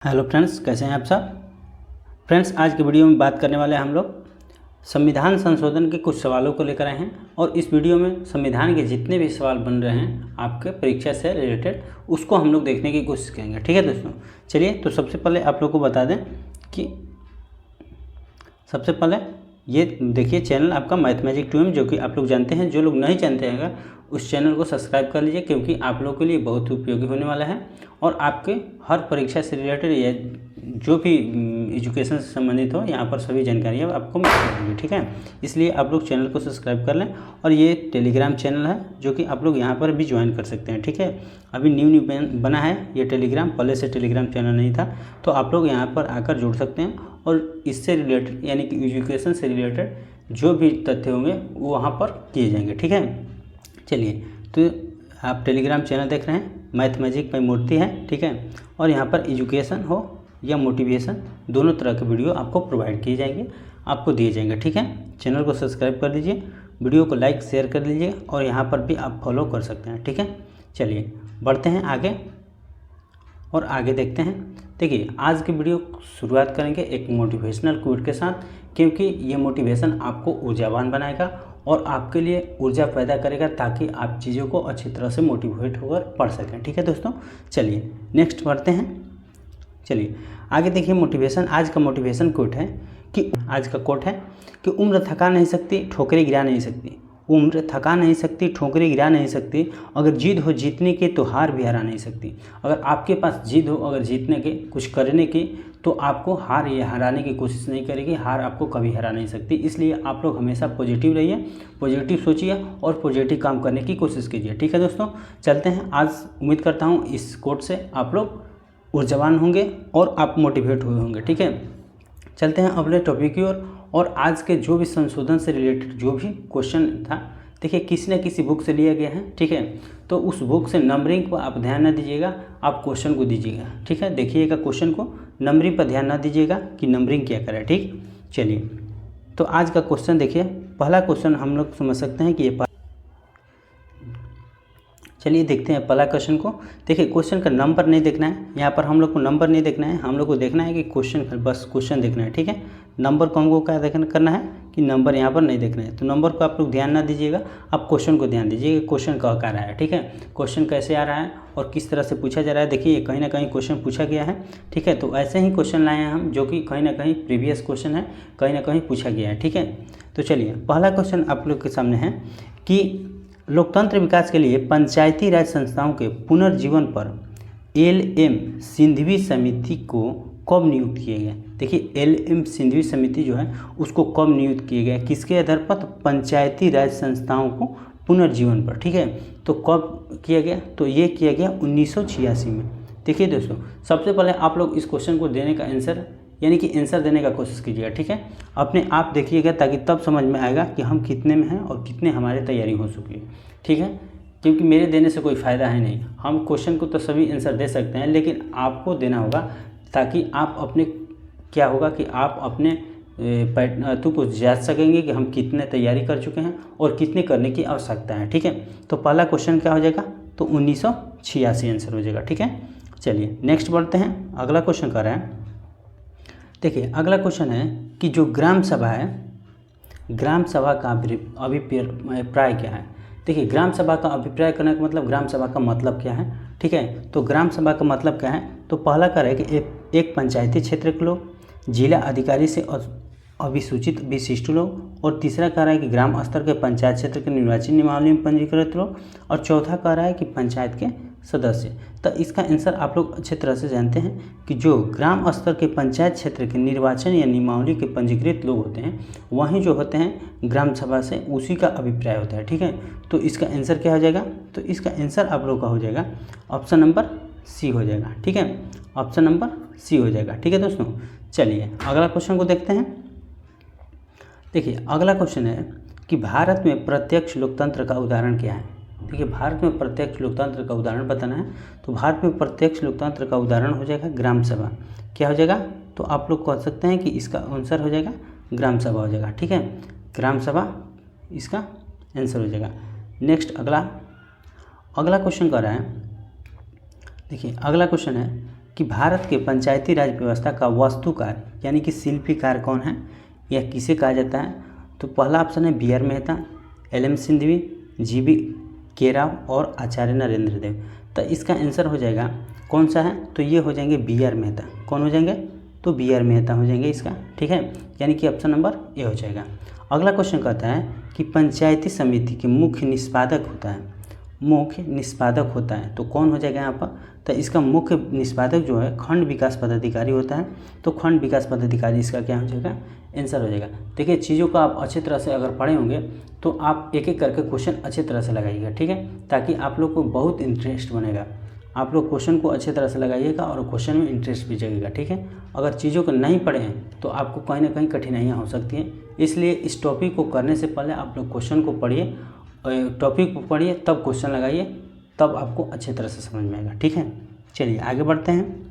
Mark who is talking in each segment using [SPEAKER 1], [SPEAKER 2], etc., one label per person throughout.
[SPEAKER 1] Hello friends, कैसे हैं आप सब। फ्रेंड्स, आज की वीडियो में बात करने वाले हम लोग संविधान संशोधन के कुछ सवालों को लेकर आए हैं और इस वीडियो में संविधान के जितने भी सवाल बन रहे हैं आपके परीक्षा से रिलेटेड उसको हम लोग देखने की कोशिश करेंगे। ठीक है दोस्तों, चलिए तो सबसे पहले आप लोग को बता दें कि सबसे पहले ये देखिए चैनल आपका मैथमेटिक 2M, जो कि आप लोग जानते हैं। जो लोग नहीं जानते हैं अगर उस चैनल को सब्सक्राइब कर लीजिए, क्योंकि आप लोगों के लिए बहुत उपयोगी होने वाला है और आपके हर परीक्षा से रिलेटेड या जो भी एजुकेशन से संबंधित हो यहाँ पर सभी जानकारियाँ आपको मिल जाएंगी। ठीक है, इसलिए आप लोग चैनल को सब्सक्राइब कर लें। और ये टेलीग्राम चैनल है जो कि आप लोग यहाँ पर भी ज्वाइन कर सकते हैं। ठीक है, अभी न्यू बना है ये टेलीग्राम, पहले से टेलीग्राम चैनल नहीं था, तो आप लोग यहाँ पर आकर जुड़ सकते हैं और इससे रिलेटेड यानी कि एजुकेशन से रिलेटेड जो भी तथ्य होंगे वो वहाँ पर किए जाएंगे। ठीक है, चलिए तो आप टेलीग्राम चैनल देख रहे हैं, मैथमेटिक बाय मूर्ति है। ठीक है, और यहाँ पर एजुकेशन हो या मोटिवेशन दोनों तरह के वीडियो आपको प्रोवाइड किए जाएंगे, आपको दिए जाएंगे। ठीक है, चैनल को सब्सक्राइब कर लीजिए, वीडियो को लाइक शेयर कर लीजिए और यहाँ पर भी आप फॉलो कर सकते हैं। ठीक है, चलिए बढ़ते हैं आगे और आगे देखते हैं। देखिए आज की वीडियो शुरुआत करेंगे एक मोटिवेशनल कोट के साथ, क्योंकि ये मोटिवेशन आपको ऊर्जावान बनाएगा और आपके लिए ऊर्जा पैदा करेगा ताकि आप चीज़ों को अच्छी तरह से मोटिवेट होकर पढ़ सकें। ठीक है दोस्तों, चलिए नेक्स्ट बढ़ते हैं। चलिए आगे देखिए, मोटिवेशन आज का मोटिवेशन कोट है कि आज का कोट है कि उम्र थका नहीं सकती, ठोकरें गिरा नहीं सकती। उम्र थका नहीं सकती, ठोकरें गिरा नहीं सकती। अगर जिद हो जीतने की तो हार भी हरा नहीं सकती। अगर आपके पास जिद हो अगर जीतने के कुछ करने की, तो आपको हार या हराने की कोशिश नहीं करेगी, हार आपको कभी हरा नहीं सकती। इसलिए आप लोग हमेशा पॉजिटिव रहिए, पॉजिटिव सोचिए और पॉजिटिव काम करने की कोशिश कीजिए। ठीक है दोस्तों, चलते हैं। आज उम्मीद करता हूँ इस कोट से आप लोग ऊर्जावान होंगे और आप मोटिवेट हुए होंगे। ठीक है, चलते हैं अगले टॉपिक की ओर। और आज के जो भी संशोधन से रिलेटेड जो भी क्वेश्चन था, देखिए किसी न किसी बुक से लिया गया है। ठीक है, तो उस बुक से नंबरिंग पर आप ध्यान न दीजिएगा, आप क्वेश्चन को दीजिएगा। ठीक है, देखिएगा क्वेश्चन को, नंबरिंग पर ध्यान न दीजिएगा कि नंबरिंग क्या करें। ठीक, चलिए तो आज का क्वेश्चन देखिए, पहला क्वेश्चन हम लोग समझ सकते हैं कि ये चलिए देखते हैं पहला क्वेश्चन को। देखिए क्वेश्चन का नंबर नहीं देखना है, यहाँ पर हम लोग को नंबर नहीं देखना है, हम लोग को देखना है कि क्वेश्चन, बस क्वेश्चन देखना है। ठीक है, नंबर को हमको क्या देखना करना है कि नंबर यहाँ पर नहीं देखना है, तो नंबर को आप लोग ध्यान ना दीजिएगा, आप क्वेश्चन को ध्यान दीजिएगा। क्वेश्चन कहाँ का रहा है, ठीक है, क्वेश्चन कैसे आ रहा है और किस तरह से पूछा जा रहा है। देखिए कहीं ना कहीं क्वेश्चन पूछा गया है। ठीक है, तो ऐसे ही क्वेश्चन लाए हैं हम, जो कि कहीं ना कहीं प्रीवियस क्वेश्चन है, कहीं ना कहीं पूछा गया है। ठीक है, तो चलिए पहला क्वेश्चन आप लोग के सामने है कि लोकतंत्र विकास के लिए पंचायती राज संस्थाओं के पुनर्जीवन पर LM सिंघवी समिति को कब नियुक्त किए गए। देखिए LM सिंघवी समिति जो है उसको कब नियुक्त किए गए, किसके आधार पर, तो पंचायती राज संस्थाओं को पुनर्जीवन पर। ठीक है, तो कब किया गया, तो ये किया गया 1986 में। देखिए दोस्तों, सबसे पहले आप लोग इस क्वेश्चन को देने का आंसर यानी कि आंसर देने का कोशिश कीजिएगा। ठीक है, अपने आप देखिएगा ताकि तब समझ में आएगा कि हम कितने में हैं और कितने हमारी तैयारी हो चुकी है। ठीक है, क्योंकि मेरे देने से कोई फ़ायदा है नहीं, हम क्वेश्चन को तो सभी आंसर दे सकते हैं, लेकिन आपको देना होगा ताकि आप अपने क्या होगा कि आप अपने पैटर्न को जांच सकेंगे कि हम कितने तैयारी कर चुके हैं और कितने करने की आवश्यकता है। ठीक है, तो पहला क्वेश्चन क्या हो जाएगा, तो 1986 आंसर हो जाएगा। ठीक है, चलिए नेक्स्ट बढ़ते हैं, अगला क्वेश्चन कर रहे हैं। देखिए अगला क्वेश्चन है कि जो ग्राम सभा है, ग्राम सभा का अभिप्राय क्या है। देखिए ग्राम सभा का अभिप्राय करने का मतलब, ग्राम सभा का मतलब क्या है। ठीक है, तो ग्राम सभा का मतलब क्या है, तो पहला कर है कि एक पंचायती क्षेत्र के लोग, जिला अधिकारी से अभिसूचित विशिष्ट लोग, और तीसरा कह रहा है कि ग्राम स्तर के पंचायत क्षेत्र के निर्वाचन नियमावली में पंजीकृत लोग, और चौथा कह रहा है कि पंचायत के सदस्य। तो इसका आंसर आप लोग अच्छे तरह से जानते हैं कि जो ग्राम स्तर के पंचायत क्षेत्र के निर्वाचन या नियमावली के पंजीकृत लोग होते हैं, वहीं जो होते हैं ग्राम सभा से, उसी का अभिप्राय होता है। ठीक है, तो इसका आंसर क्या हो जाएगा, तो इसका आंसर आप लोग का हो जाएगा ऑप्शन नंबर सी हो जाएगा। ठीक है, ऑप्शन नंबर सी हो जाएगा। ठीक है दोस्तों, चलिए अगला क्वेश्चन को देखते हैं। देखिए अगला क्वेश्चन है कि भारत में प्रत्यक्ष लोकतंत्र का उदाहरण क्या है। देखिए भारत में प्रत्यक्ष लोकतंत्र का उदाहरण बताना है, तो भारत में प्रत्यक्ष लोकतंत्र का उदाहरण हो जाएगा ग्राम सभा। क्या हो जाएगा, तो आप लोग कह सकते हैं कि इसका आंसर हो जाएगा ग्राम सभा हो जाएगा। ठीक है, ग्राम सभा इसका आंसर हो जाएगा। नेक्स्ट अगला क्वेश्चन कर रहा है। देखिए अगला क्वेश्चन है कि भारत के पंचायती राज व्यवस्था का वास्तुकार यानी कि शिल्पीकार कौन है या किसे कहा जाता है? तो पहला ऑप्शन है B R Mehta, L M Singhvi, G B K Rao और आचार्य नरेंद्र देव। तो इसका आंसर हो जाएगा कौन सा है? तो ये हो जाएंगे बी आर मेहता। कौन हो जाएंगे? तो बी आर मेहता हो जाएंगे इसका, ठीक है, यानी कि ऑप्शन नंबर ए हो जाएगा। अगला क्वेश्चन कहता है कि पंचायती समिति के मुख्य निष्पादक होता है, मुख्य निष्पादक होता है तो कौन हो जाएगा यहाँ पर? तो इसका मुख्य निष्पादक जो है खंड विकास पदाधिकारी होता है। तो खंड विकास पदाधिकारी इसका क्या हो जाएगा? आंसर हो जाएगा। देखिए चीज़ों को आप अच्छी तरह से अगर पढ़े होंगे तो आप एक एक करके क्वेश्चन अच्छी तरह से लगाइएगा, ठीक है, ताकि आप लोग को बहुत इंटरेस्ट बनेगा। आप लोग क्वेश्चन को अच्छी तरह से लगाइएगा और क्वेश्चन में इंटरेस्ट भी जगेगा, ठीक है। अगर चीज़ों को नहीं पढ़े हैं तो आपको कहीं ना कहीं कठिनाइयाँ हो सकती हैं, इसलिए इस टॉपिक को करने से पहले आप लोग क्वेश्चन को पढ़िए, टॉपिक को पढ़िए, तब क्वेश्चन लगाइए, तब आपको अच्छी तरह से समझ में आएगा, ठीक है। चलिए आगे बढ़ते हैं।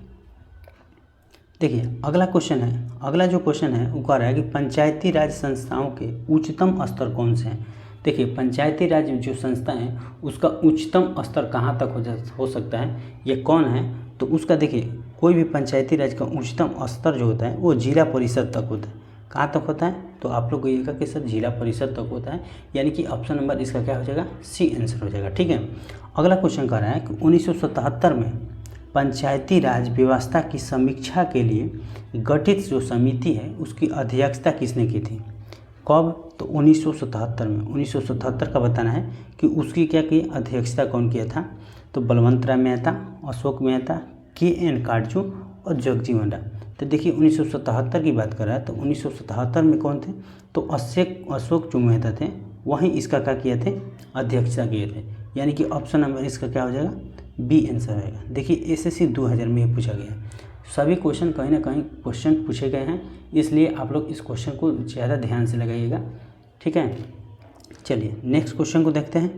[SPEAKER 1] देखिए अगला क्वेश्चन है, अगला जो क्वेश्चन है वो कह रहा है कि पंचायती राज संस्थाओं के उच्चतम स्तर कौन से हैं? देखिए पंचायती राज जो संस्था है उसका उच्चतम स्तर कहाँ तक हो सकता है, ये कौन है? तो उसका देखिए कोई भी पंचायती राज का उच्चतम स्तर जो होता है वो जिला परिषद तक होता है। कहाँ तक होता है? तो आप लोग कहिएगा कि सर जिला परिषद तक होता है, यानी कि ऑप्शन नंबर इसका क्या हो जाएगा? सी आंसर हो जाएगा, ठीक है। अगला क्वेश्चन कह रहा है कि 1977 में पंचायती राज व्यवस्था की समीक्षा के लिए गठित जो समिति है उसकी अध्यक्षता किसने की थी? कब? तो 1977 में। 1977 का बताना है कि उसकी क्या की अध्यक्षता कौन किया था? तो बलवंत राय मेहता, अशोक मेहता, के एन काटजू और जगजीवन राम। तो देखिए 1977 की बात कर रहा है तो 1977 में कौन थे? तो अशोक जो मेहता थे वहीं इसका क्या किए थे? अध्यक्षता किए थे, यानी कि ऑप्शन नंबर इसका क्या हो जाएगा? बी आंसर रहेगा। देखिए एसएससी 2000 में ये पूछा गया है, सभी क्वेश्चन कहीं ना कहीं क्वेश्चन पूछे गए हैं, इसलिए आप लोग इस क्वेश्चन को ज़्यादा ध्यान से लगाइएगा, ठीक है। चलिए नेक्स्ट क्वेश्चन को देखते हैं।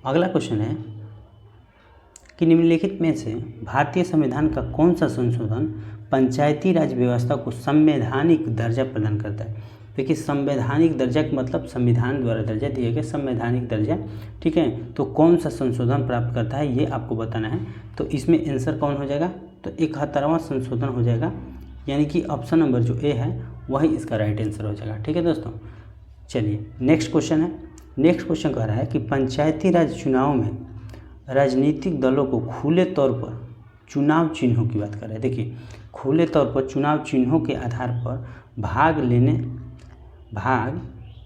[SPEAKER 1] अगला क्वेश्चन है कि निम्नलिखित में से भारतीय संविधान का कौन सा संशोधन पंचायती राज व्यवस्था को संवैधानिक दर्जा प्रदान करता है? देखिए संवैधानिक दर्जा का मतलब संविधान द्वारा दर्जा दिया गया संवैधानिक दर्जा, ठीक है। तो कौन सा संशोधन प्राप्त करता है ये आपको बताना है। तो इसमें आंसर कौन हो जाएगा? तो 71वां संशोधन हो जाएगा, यानी कि ऑप्शन नंबर जो ए है वही इसका राइट आंसर हो जाएगा, ठीक है दोस्तों। चलिए नेक्स्ट क्वेश्चन है। नेक्स्ट क्वेश्चन कह रहा है कि पंचायती राज चुनाव में राजनीतिक दलों को खुले तौर पर चुनाव चिन्हों की बात कर रहे हैं। देखिए खुले तौर पर चुनाव चिन्हों के आधार पर भाग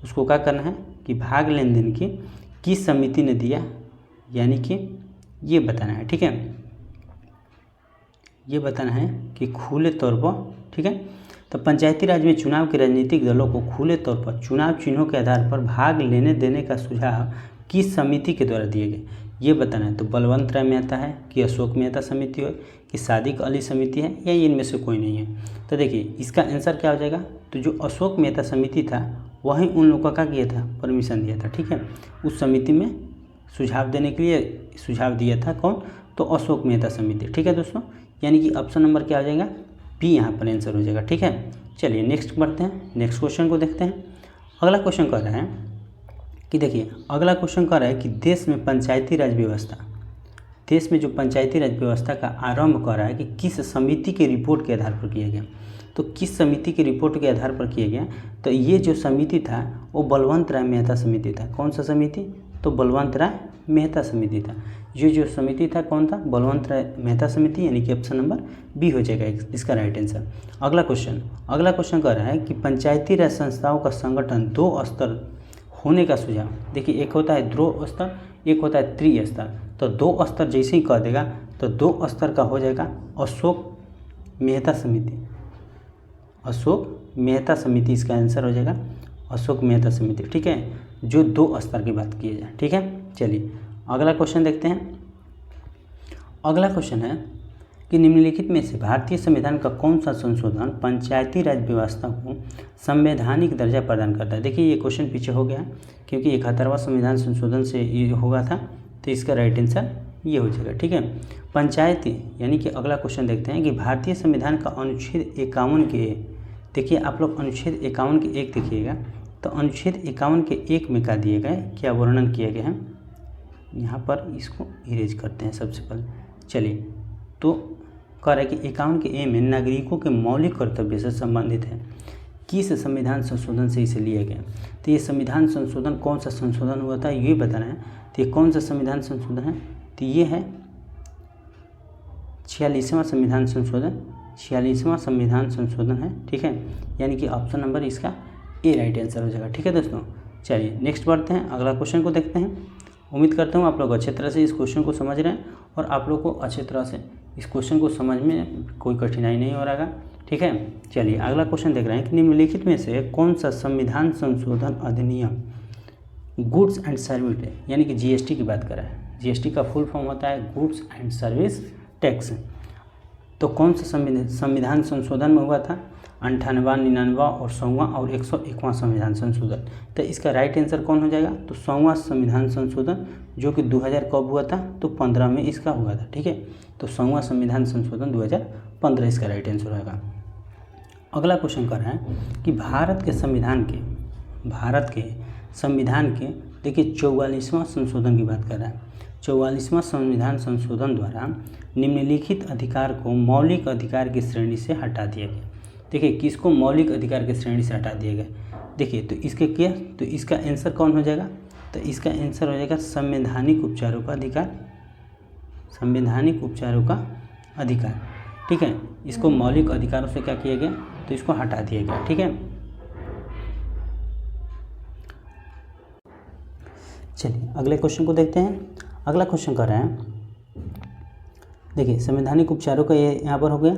[SPEAKER 1] उसको क्या करना है कि भाग लेन देन की किस समिति ने दिया, यानी कि ये बताना है, ठीक है, ये बताना है कि खुले तौर पर, ठीक है। तो पंचायती राज में चुनाव के राजनीतिक दलों को खुले तौर पर चुनाव चिन्हों के आधार पर भाग लेने देने का सुझाव किस समिति के द्वारा दिए गए ये बताना है। तो बलवंत राय मेहता है कि अशोक मेहता समिति है कि सादिक अली समिति है या इनमें से कोई नहीं है? तो देखिए इसका आंसर क्या हो जाएगा? तो जो अशोक मेहता समिति था वहीं उन लोगों का क्या किया था? परमिशन दिया था, ठीक है। उस समिति में सुझाव देने के लिए सुझाव दिया था कौन? तो अशोक मेहता समिति, ठीक है दोस्तों, यानी कि ऑप्शन नंबर क्या हो जाएगा? बी यहाँ पर आंसर हो जाएगा, ठीक है। चलिए नेक्स्ट बढ़ते हैं, नेक्स्ट क्वेश्चन को देखते हैं। अगला क्वेश्चन कह रहा है कि देखिए अगला क्वेश्चन कह रहा है कि देश में पंचायती राज व्यवस्था, देश में जो पंचायती राज व्यवस्था का आरंभ कर रहा है कि किस समिति के रिपोर्ट के आधार पर किया गया? तो किस समिति के रिपोर्ट के आधार पर किया गया? तो ये जो समिति था वो बलवंत राय मेहता समिति था। कौन सा समिति? तो बलवंत राय मेहता समिति था। ये जो समिति था कौन था? बलवंत राय मेहता समिति, यानी कि ऑप्शन नंबर बी हो जाएगा इसका राइट आंसर। अगला क्वेश्चन कह रहा है कि पंचायती राज संस्थाओं का संगठन 2 स्तर होने का सुझाव। देखिए एक होता है ध्रुव स्तर, एक होता है त्रिस्तर। तो 2 स्तर जैसे ही कह देगा तो 2 स्तर का हो जाएगा अशोक मेहता समिति, अशोक मेहता समिति इसका आंसर हो जाएगा अशोक मेहता समिति, ठीक है, जो 2 स्तर की बात की जाए, ठीक है। चलिए अगला क्वेश्चन देखते हैं। अगला क्वेश्चन है कि निम्नलिखित में से भारतीय संविधान का कौन सा संशोधन पंचायती राज व्यवस्था को संवैधानिक दर्जा प्रदान करता है? देखिए ये क्वेश्चन पीछे हो गया क्योंकि 71वां संविधान संशोधन से ये होगा था, तो इसका राइट आंसर ये हो जाएगा, ठीक है। पंचायती यानी कि अगला क्वेश्चन देखते हैं कि भारतीय संविधान का अनुच्छेद 51 के, देखिए आप लोग अनुच्छेद 51 के 1 देखिएगा, तो अनुच्छेद 51 के 1 में क्या दिए गए, क्या वर्णन किया गया है? यहाँ पर इसको इरेज करते हैं सबसे पहले। चलिए तो कह रहा है कि 51 के ए में नागरिकों के मौलिक कर्तव्य से संबंधित है। किस संविधान संशोधन से इसे लिया गया? तो ये संविधान संशोधन कौन सा संशोधन हुआ था ये बताना है। तो ये कौन सा संविधान संशोधन है? तो ये है 46वां संविधान संशोधन, 46वां संविधान संशोधन है। ठीक है, यानी कि ऑप्शन नंबर इसका ए राइट आंसर हो जाएगा। ठीक है दोस्तों, चलिए नेक्स्ट बढ़ते हैं, अगला क्वेश्चन को देखते हैं। उम्मीद करता हूँ आप लोग अच्छे तरह से इस क्वेश्चन को समझ रहे हैं और आप लोग को अच्छे तरह से इस क्वेश्चन को समझ में कोई कठिनाई नहीं हो रहा है। ठीक है, चलिए अगला क्वेश्चन देख रहे हैं कि निम्नलिखित में से कौन सा संविधान संशोधन अधिनियम गुड्स एंड सर्विस, यानी कि जीएसटी की बात कर रहा है। जीएसटी का फुल फॉर्म होता है गुड्स एंड सर्विस टैक्स। तो कौन सा संविधान संशोधन में हुआ था? 98वां, 99वां और 100वां और 101वां संविधान संशोधन। तो इसका राइट आंसर कौन हो जाएगा? तो 100वां संविधान संशोधन, जो कि 2000 कब हुआ था? तो 15 में इसका हुआ था। ठीक है, तो 100वां संविधान संशोधन 2015 इसका राइट आंसर होगा। अगला क्वेश्चन कर रहा है कि भारत के संविधान के देखिए 44वां संशोधन की बात कर रहा है। 44वां संविधान संशोधन द्वारा निम्नलिखित अधिकार को मौलिक अधिकार की श्रेणी से हटा दिया गया। देखिए किसको मौलिक अधिकार की श्रेणी से हटा दिया गया? देखिए तो इसके क्या, तो इसका आंसर कौन हो जाएगा? तो इसका आंसर हो जाएगा संवैधानिक उपचारों का अधिकार। संवैधानिक उपचारों का अधिकार। ठीक है, इसको मौलिक अधिकारों से क्या किया गया? तो इसको हटा दिया गया। ठीक है, चलिए अगले क्वेश्चन को देखते हैं। अगला क्वेश्चन कर रहे हैं, देखिए संवैधानिक उपचारों का ये यहाँ पर हो गया।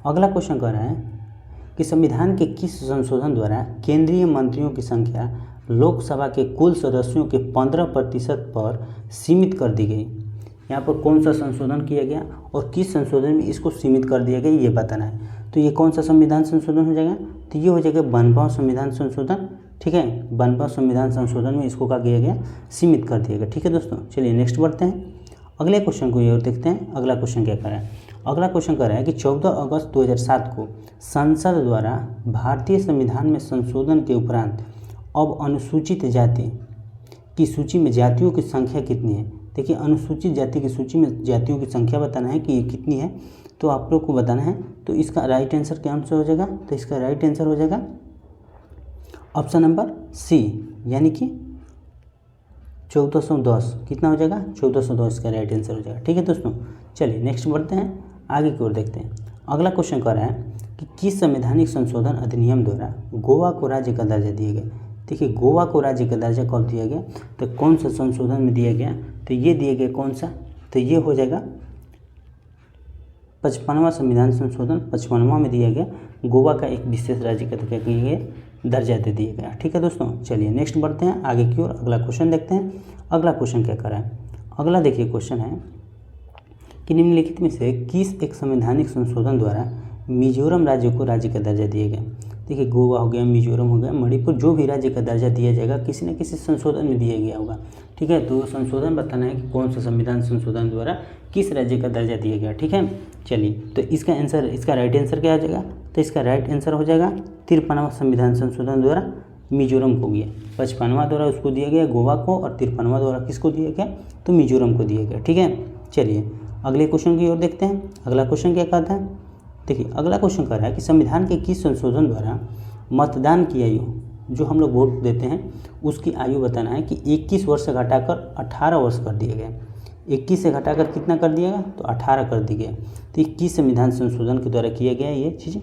[SPEAKER 1] अगला क्वेश्चन कर रहे हैं कि संविधान के किस संशोधन द्वारा केंद्रीय मंत्रियों की संख्या लोकसभा के कुल सदस्यों के 15% पर सीमित कर दी गई? यहाँ पर कौन सा संशोधन किया गया और किस संशोधन में इसको सीमित कर दिया गया ये बताना है। तो ये कौन सा संविधान संशोधन हो जाएगा? तो ये हो जाएगा 52वां संविधान संशोधन। ठीक है, 52वां संविधान संशोधन में इसको क्या किया गया? सीमित कर दिया गया। ठीक है दोस्तों, चलिए नेक्स्ट बढ़ते हैं, अगले क्वेश्चन को ये और देखते हैं। अगला क्वेश्चन क्या कर रहा है? अगला क्वेश्चन कर रहा है कि 14 अगस्त 2007 को संसद द्वारा भारतीय संविधान में संशोधन के उपरांत अब अनुसूचित जाति की सूची में जातियों की संख्या कितनी है? देखिए अनुसूचित जाति की सूची में जातियों की संख्या बताना है कि ये कितनी है, तो आप लोग को बताना है। तो इसका राइट आंसर क्या आंसर हो जाएगा? तो इसका राइट आंसर हो जाएगा ऑप्शन नंबर सी, यानी कि 1410। कितना हो जाएगा? 1410 इसका राइट आंसर हो जाएगा। ठीक है दोस्तों, चलिए नेक्स्ट बढ़ते हैं, आगे की ओर देखते हैं। अगला क्वेश्चन कर रहा है कि किस संवैधानिक संशोधन अधिनियम द्वारा गोवा को राज्य का दर्जा दिया गया? देखिए गोवा को राज्य का दर्जा कब दिया गया? तो कौन सा संशोधन में दिया गया? तो ये दिया गया कौन सा? तो ये हो जाएगा 55वां संविधान संशोधन। 55वां में दिया गया गोवा का एक विशेष राज्य का क्या किया गया? दर्जा दे दिया गया। ठीक है दोस्तों, चलिए नेक्स्ट बढ़ते हैं आगे की ओर, अगला क्वेश्चन देखते हैं। अगला क्वेश्चन क्या कर रहा है? अगला देखिए क्वेश्चन है कि निम्नलिखित में से किस एक संवैधानिक संशोधन द्वारा मिजोरम राज्य को राज्य का दर्जा दिया गया? देखिए गोवा हो गया, मिजोरम हो गया, मणिपुर, जो भी राज्य का दर्जा दिया जाएगा किसी न किसी संशोधन में दिया गया होगा। ठीक है, तो संशोधन बताना है कि कौन सा संविधान संशोधन द्वारा किस राज्य का दर्जा दिया गया। ठीक है, चलिए तो इसका आंसर, इसका राइट आंसर क्या हो जाएगा? तो इसका राइट आंसर हो जाएगा 53वां संविधान संशोधन द्वारा मिजोरम को गया। 55वां द्वारा उसको दिया गया गोवा को और 53वां द्वारा किसको दिया गया? तो मिजोरम को दिया गया। ठीक है, चलिए अगले क्वेश्चन की ओर देखते हैं। अगला क्वेश्चन क्या कहता है? देखिए अगला क्वेश्चन कह रहा है कि संविधान के किस संशोधन द्वारा मतदान की आयु, जो हम लोग वोट देते हैं उसकी आयु बताना है कि 21 वर्ष से घटाकर 18 वर्ष कर दिया गया। 21 से घटाकर कितना कर दिया गया? तो 18 कर दिया गया। तो 21 संविधान संशोधन के द्वारा किया गया ये चीज़।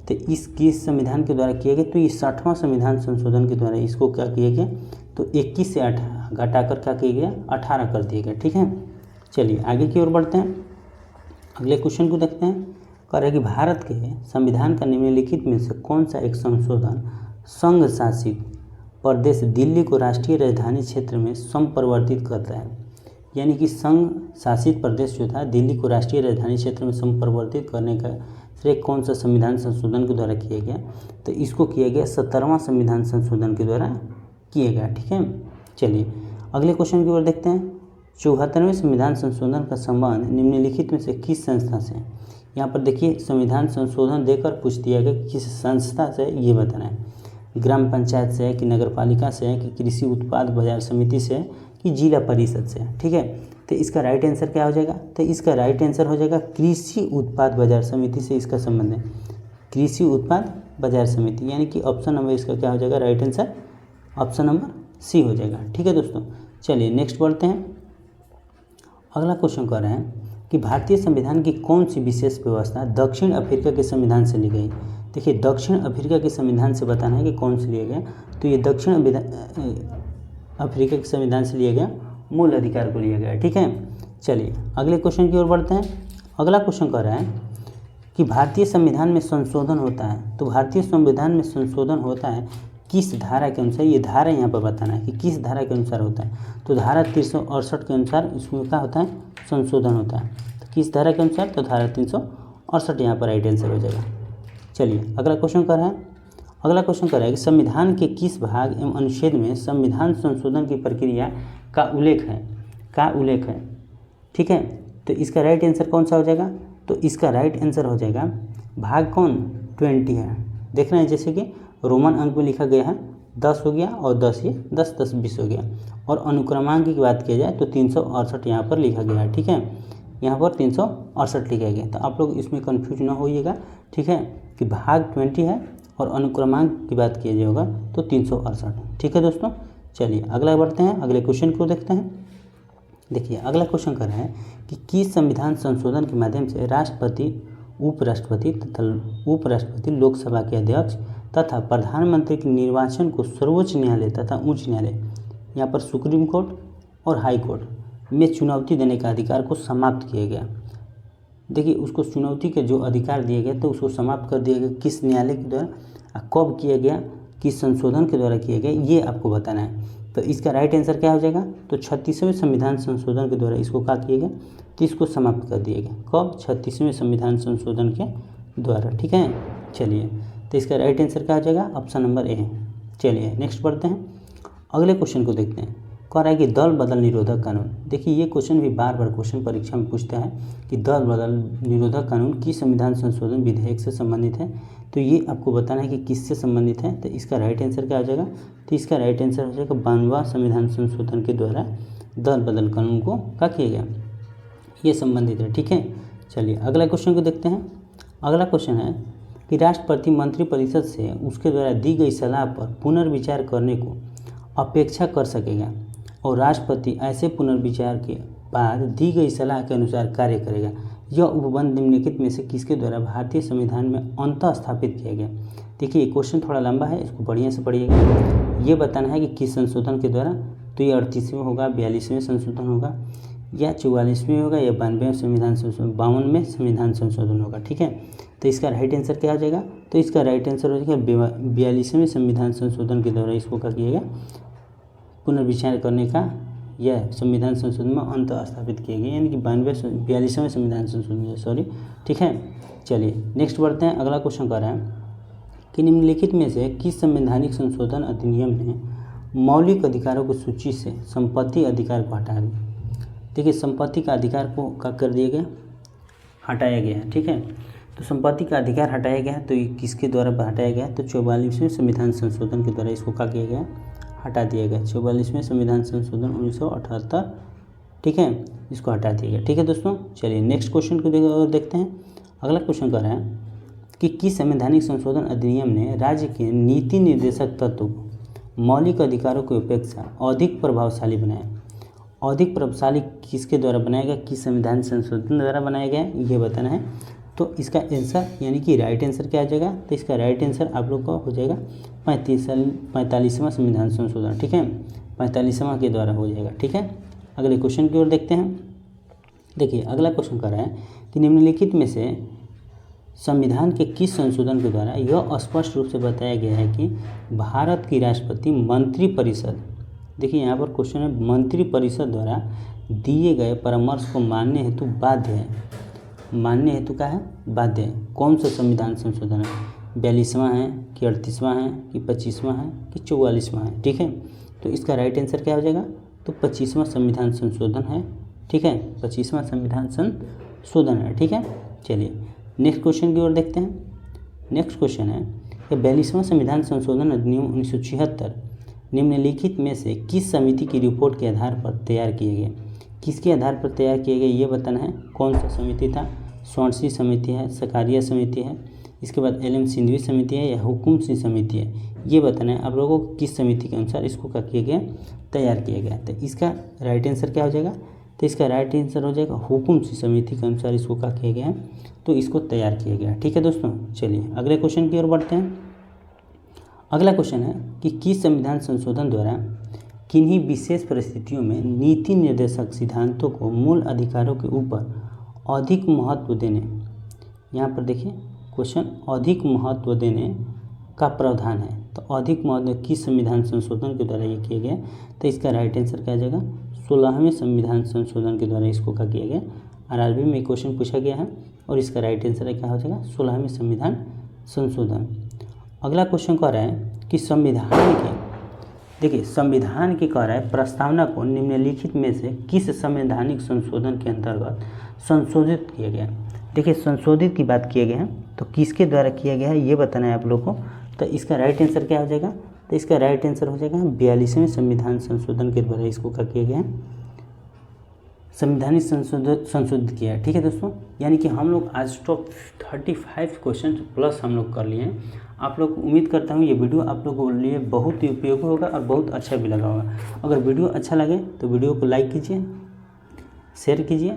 [SPEAKER 1] तो इस किस संविधान के द्वारा किया गया? तो ये 60वां संविधान संशोधन के द्वारा इसको क्या किया गया? तो 21 से घटाकर क्या किया गया? 18 कर दिया गया। ठीक है, चलिए आगे की ओर बढ़ते हैं, अगले क्वेश्चन को देखते हैं। कह रहा है कि भारत के संविधान का निम्नलिखित में से कौन सा एक संशोधन संघ शासित प्रदेश दिल्ली को राष्ट्रीय राजधानी क्षेत्र में संपरिवर्तित करता है? यानी कि संघ शासित प्रदेश जो था दिल्ली को राष्ट्रीय राजधानी क्षेत्र में संपरिवर्तित करने का श्रेय कौन सा संविधान संशोधन के द्वारा किया गया? तो इसको किया गया 17वां संविधान संशोधन के द्वारा किया गया। ठीक है, चलिए अगले क्वेश्चन की ओर देखते हैं। 74वें संविधान संशोधन का संबंध निम्नलिखित में से किस संस्था से? यहाँ पर देखिए संविधान संशोधन देकर पूछ दिया गया कि किस संस्था से, ये बताना है। ग्राम पंचायत से है कि नगर पालिका से है कि कृषि उत्पाद बाजार समिति से है कि जिला परिषद से है? ठीक है, तो इसका राइट आंसर क्या हो जाएगा? तो इसका राइट आंसर हो जाएगा कृषि उत्पाद बाजार समिति से इसका संबंध है, कृषि उत्पाद बाजार समिति, यानी कि ऑप्शन नंबर इसका क्या हो जाएगा? Right answer option number C हो जाएगा। ठीक है दोस्तों, चलिए नेक्स्ट बढ़ते हैं। अगला क्वेश्चन कह रहे हैं कि भारतीय संविधान की कौन सी विशेष व्यवस्था दक्षिण अफ्रीका के संविधान से ली गई? देखिए, दक्षिण अफ्रीका के संविधान से बताना है कि कौन से लिया गया, तो ये दक्षिण अफ्रीका के संविधान से लिया गया मूल अधिकार को लिया गया। ठीक है, चलिए अगले क्वेश्चन की ओर बढ़ते हैं। अगला क्वेश्चन कह रहा है कि भारतीय संविधान में संशोधन होता है, तो भारतीय संविधान में संशोधन होता है किस धारा के अनुसार? ये धारा यहाँ पर बताना है कि किस धारा के अनुसार होता है। तो धारा 368 के अनुसार इसमें क्या होता है? संशोधन होता है। तो किस धारा के अनुसार? तो धारा 368 यहाँ पर राइट आंसर हो जाएगा। चलिए अगला क्वेश्चन कर रहा है। अगला क्वेश्चन कर रहा है कि संविधान के किस भाग एवं अनुच्छेद में संविधान संशोधन की प्रक्रिया का उल्लेख है? ठीक है, तो इसका राइट आंसर कौन सा हो जाएगा? तो इसका राइट आंसर हो जाएगा भाग कौन? 20 है। देखना है जैसे कि रोमन अंक में लिखा गया है 10 हो गया और 10 ये 10 10 20 हो गया, और अनुक्रमांक की बात किया जाए तो 368 यहाँ पर लिखा गया है। ठीक है, यहाँ पर 368 लिखा गया, तो आप लोग इसमें कन्फ्यूज ना होइएगा। ठीक है, कि भाग 20 है और अनुक्रमांक की बात किया जाएगा तो 368। ठीक है दोस्तों, चलिए अगला बढ़ते हैं, अगले क्वेश्चन को देखते हैं। देखिए अगला क्वेश्चन कर रहा है कि किस संविधान संशोधन के माध्यम से राष्ट्रपति, उपराष्ट्रपति, लोकसभा के अध्यक्ष तथा प्रधानमंत्री के निर्वाचन को सर्वोच्च न्यायालय तथा उच्च न्यायालय, यहाँ पर सुप्रीम कोर्ट और हाई कोर्ट में चुनौती देने का अधिकार को समाप्त किया गया? देखिए, उसको चुनौती के जो अधिकार दिए गए तो उसको समाप्त कर दिया गया किस न्यायालय के द्वारा, कब किया गया, किस संशोधन के द्वारा किया गया, ये आपको बताना है। तो इसका राइट आंसर क्या हो जाएगा? तो 36वें संविधान संशोधन के द्वारा इसको क्या किया गया? तो इसको समाप्त कर दिया गया। कब? 36वें संविधान संशोधन के द्वारा। ठीक है, चलिए तो इसका राइट आंसर क्या हो जाएगा? Option number A. चलिए नेक्स्ट बढ़ते हैं, अगले क्वेश्चन को देखते हैं। कह रहा है कि दल बदल निरोधक कानून। देखिए, ये क्वेश्चन भी बार बार क्वेश्चन परीक्षा में पूछता है कि दल बदल निरोधक कानून किस संविधान संशोधन विधेयक से संबंधित है? तो ये आपको बताना है कि किससे संबंधित है। तो इसका राइट आंसर क्या हो जाएगा? तो इसका राइट आंसर हो जाएगा 52वां संविधान संशोधन के द्वारा दल बदल कानून को क्या किया गया, ये संबंधित है। ठीक है, चलिए अगला क्वेश्चन को देखते हैं। अगला क्वेश्चन है कि राष्ट्रपति मंत्रिपरिषद से उसके द्वारा दी गई सलाह पर पुनर्विचार करने को अपेक्षा कर सकेगा, और राष्ट्रपति ऐसे पुनर्विचार के बाद दी गई सलाह के अनुसार कार्य करेगा। यह उपबंध निम्नलिखित में से किसके द्वारा भारतीय संविधान में अंतः स्थापित किया गया? देखिए, क्वेश्चन थोड़ा लंबा है, इसको बढ़िया से पढ़िएगा। ये बताना है कि किस संशोधन के द्वारा, तो ये 38वें होगा, 42वें संशोधन होगा, या 44वें होगा, या 92वें संविधान संशोधन, 52वें संविधान संशोधन होगा। ठीक है, तो इसका राइट आंसर क्या हो जाएगा? तो इसका राइट आंसर हो जाएगा 42वें संविधान संशोधन के द्वारा इसको क्या किया गया? पुनर्विचार करने का यह संविधान संशोधन में अंत स्थापित किए गए, यानी कि 42वें संविधान संशोधन, सॉरी। ठीक है, चलिए नेक्स्ट बढ़ते हैं। अगला क्वेश्चन कर रहा है कि निम्नलिखित में से किस संवैधानिक संशोधन अधिनियम ने मौलिक अधिकारों की सूची से संपत्ति अधिकार को हटा दिया? देखिए, संपत्ति का अधिकार को क्या कर दिया गया? हटाया गया है। ठीक है, तो संपत्ति का अधिकार हटाया गया है, तो ये किसके द्वारा हटाया गया? तो 44वें संविधान संशोधन के द्वारा इसको क्या किया गया? हटा दिया गया। 44वें संविधान संशोधन 1978। ठीक है, इसको हटा दिया गया। ठीक है दोस्तों, चलिए नेक्स्ट क्वेश्चन को देखते हैं। अगला क्वेश्चन कर रहा है कि किस संवैधानिक संशोधन अधिनियम ने राज्य के नीति निर्देशक तत्व को मौलिक अधिकारों की अपेक्षा अधिक प्रभावशाली बनाया? अधिक प्रभावशाली किसके द्वारा बनाया गया, किस संविधान संशोधन द्वारा बनाया गया, ये बताना है। तो इसका आंसर यानी कि राइट आंसर क्या आ जाएगा? तो इसका राइट आंसर आप लोग का हो जाएगा 45वां संविधान संशोधन। ठीक है, 45वां के द्वारा हो जाएगा। ठीक है, अगले क्वेश्चन की ओर देखते हैं। देखिए, अगला क्वेश्चन कर रहा है कि निम्नलिखित में से संविधान के किस संशोधन के द्वारा यह स्पष्ट रूप से बताया गया है कि भारत की राष्ट्रपति मंत्रिपरिषद, देखिए यहाँ पर क्वेश्चन है, मंत्रिपरिषद द्वारा दिए गए परामर्श को मानने हेतु बाध्य है? मानने हेतु क्या है? बाध्य है। कौन सा संविधान संशोधन है? 42वां है कि 38वां है कि 25वां है कि 44वां है? ठीक है, तो इसका राइट आंसर क्या हो जाएगा? तो 25वां संविधान संशोधन है। ठीक है, 25वां संविधान संशोधन है। ठीक है, चलिए नेक्स्ट क्वेश्चन की ओर देखते हैं। नेक्स्ट क्वेश्चन है कि 42वां संविधान संशोधन अधिनियम 1976 निम्नलिखित में से किस समिति की रिपोर्ट के आधार पर तैयार किए गए? किसके आधार पर तैयार किए गए ये बताना है। कौन सा समिति था, सौंडसी समिति है, सकारिया समिति है, इसके बाद एल एम सिंधवी समिति है या हुकुम सिंह समिति है, ये बताना है आप लोगों को किस समिति के अनुसार इसको क्या किया गया, तैयार किया गया। तो इसका राइट आंसर क्या हो जाएगा, तो इसका राइट आंसर हो जाएगा हुकुम सिंह समिति के अनुसार इसको क्या किया गया है, तो इसको तैयार किया गया। ठीक है दोस्तों, चलिए अगले क्वेश्चन की ओर बढ़ते हैं। अगला क्वेश्चन है कि किस संविधान संशोधन द्वारा किन्हीं विशेष परिस्थितियों में नीति निर्देशक सिद्धांतों को मूल अधिकारों के ऊपर अधिक महत्व देने, यहाँ पर देखिए क्वेश्चन अधिक महत्व देने का प्रावधान है। तो अधिक महत्व किस संविधान संशोधन के द्वारा ये किया गया, तो इसका राइट आंसर क्या आ जाएगा, 16वें संविधान संशोधन के द्वारा इसको क्या किया गया। आरआरबी में क्वेश्चन पूछा गया है और इसका राइट आंसर क्या हो जाएगा, 16वें संविधान संशोधन। अगला क्वेश्चन कह रहा है कि संविधान के, देखिए संविधान की कह रहा है प्रस्तावना को निम्नलिखित में से किस संवैधानिक संशोधन के अंतर्गत संशोधित किया गया। देखिए संशोधित की बात किया गया है तो किसके द्वारा किया गया है ये बताना है आप लोग को। तो इसका राइट आंसर क्या हो जाएगा, तो इसका राइट आंसर हो जाएगा 42वें संविधान संशोधन के द्वारा इसको क्या किया गया है, संवैधानिक संशोधित किया है। ठीक है दोस्तों, यानी कि हम लोग आज टॉप 35 क्वेश्चन प्लस हम लोग कर लिए हैं। आप लोग उम्मीद करता हूँ ये वीडियो आप लोगों के लिए बहुत ही उपयोगी होगा और बहुत अच्छा भी लगा होगा। अगर वीडियो अच्छा लगे तो वीडियो को लाइक कीजिए, शेयर कीजिए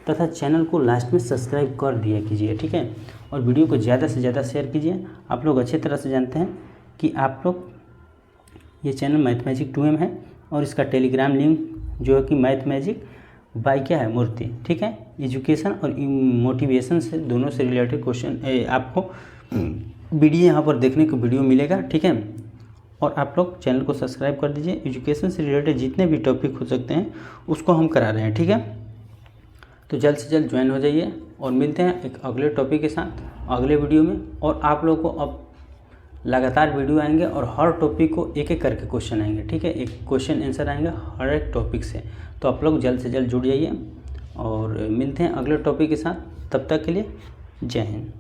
[SPEAKER 1] तथा चैनल को लास्ट में सब्सक्राइब कर दिया कीजिए। ठीक है, और वीडियो को ज़्यादा से ज़्यादा शेयर कीजिए। आप लोग अच्छी तरह से जानते हैं कि आप लोग ये चैनल मैथ मैजिक 2M है और इसका टेलीग्राम लिंक जो है कि मैथ मैजिक बाय क्या है, मूर्ति। ठीक है, एजुकेशन और मोटिवेशन से दोनों से रिलेटेड क्वेश्चन आपको वीडियो यहाँ पर देखने को वीडियो मिलेगा। ठीक है, और आप लोग चैनल को सब्सक्राइब कर दीजिए। एजुकेशन से रिलेटेड जितने भी टॉपिक हो सकते हैं उसको हम करा रहे हैं। ठीक है, तो जल्द से जल्द ज्वाइन हो जाइए और मिलते हैं एक अगले टॉपिक के साथ अगले वीडियो में। और आप लोगों को अब लगातार वीडियो आएंगे और हर टॉपिक को एक एक करके क्वेश्चन आएंगे। ठीक है, एक क्वेश्चन आंसर आएंगे हर एक टॉपिक से। तो आप लोग जल्द से जल्द जुड़ जाइए और मिलते हैं अगले टॉपिक के साथ। तब तक के लिए जय हिंद।